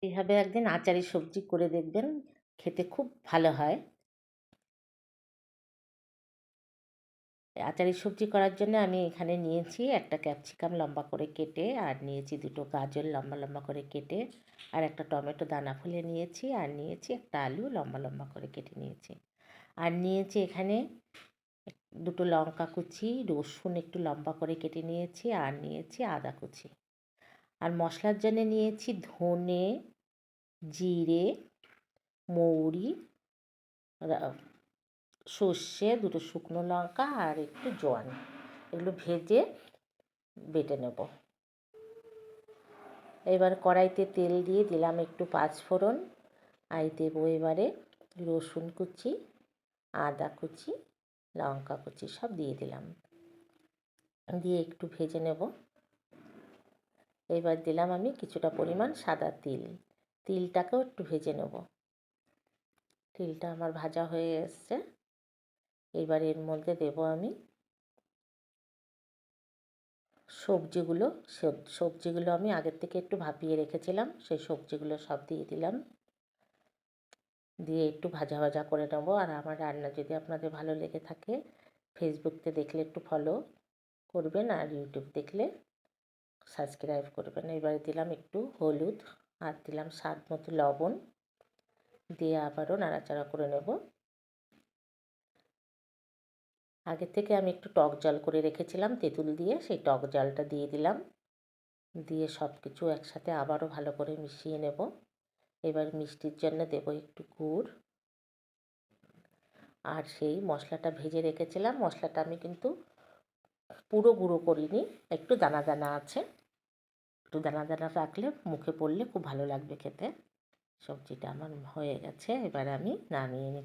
এইভাবে একদিন আচারি সবজি করে দেখবেন, খেতে খুব ভালো হয়। আচারি সবজি করার জন্য আমি এখানে নিয়েছি একটা ক্যাপসিকাম লম্বা করে কেটে, আর নিয়েছি দুটো গাজর লম্বা লম্বা করে কেটে, আর একটা টমেটো দানা ফেলে নিয়েছি, আর নিয়েছি একটা আলু লম্বা লম্বা করে কেটে নিয়েছি, আর নিয়েছি এখানে দুটো লঙ্কা কুচি, রসুন একটু লম্বা করে কেটে নিয়েছি, আর নিয়েছি আদা কুচি। আর মশলার জন্য নিয়েছি ধনে, জিরে, মৌরি, সর্ষে, দুটো শুকনো লঙ্কা, আর একটু জোয়ান। এগুলো ভেজে বেটে নেব। এবার কড়াইতে তেল দিয়ে দিলাম একটু পাঁচফোড়ন, আর দেবো এবারে রসুন কুচি, আদা কুচি, লঙ্কা কুচি সব দিয়ে দিলাম, দিয়ে একটু ভেজে নেব। এবার দিলাম আমি কিছুটা পরিমাণ সাদা তিল, তিলটাকেও একটু ভেজে নেব। তিলটা আমার ভাজা হয়ে এসছে। এবার এর মধ্যে দেব আমি সবজিগুলো। সবজিগুলো আমি আগের থেকে একটু ভাপিয়ে রেখেছিলাম, সেই সবজিগুলো সব দিয়ে দিলাম, দিয়ে একটু ভাজা ভাজা করে নেবো। আর আমার রান্না যদি আপনাদের ভালো লেগে থাকে, ফেসবুকতে দেখলে একটু ফলো করবেন, আর ইউটিউব দেখলে সাবস্ক্রাইব করবেন। এবারে দিলাম একটু হলুদ, আর দিলাম স্বাদ মতো লবণ, দিয়ে আবারও নাড়াচাড়া করে নেব। আগে থেকে আমি একটু টক জল করে রেখেছিলাম তেঁতুল দিয়ে, সেই টক জলটা দিয়ে দিলাম, দিয়ে সব কিছু একসাথে আবারও ভালো করে মিশিয়ে নেব। এবার মিষ্টির জন্য দেবো একটু গুড়, আর সেই মশলাটা ভেজে রেখেছিলাম, মশলাটা আমি কিন্তু পুরো গুঁড়ো করিনি, একটু দানা দানা আছে, একটু দানা দানা রাখলে মুখে পড়লে খুব ভালো লাগবে খেতে। সবজিটা আমার হয়ে গেছে, এবার আমি নামিয়ে নিচ্ছি।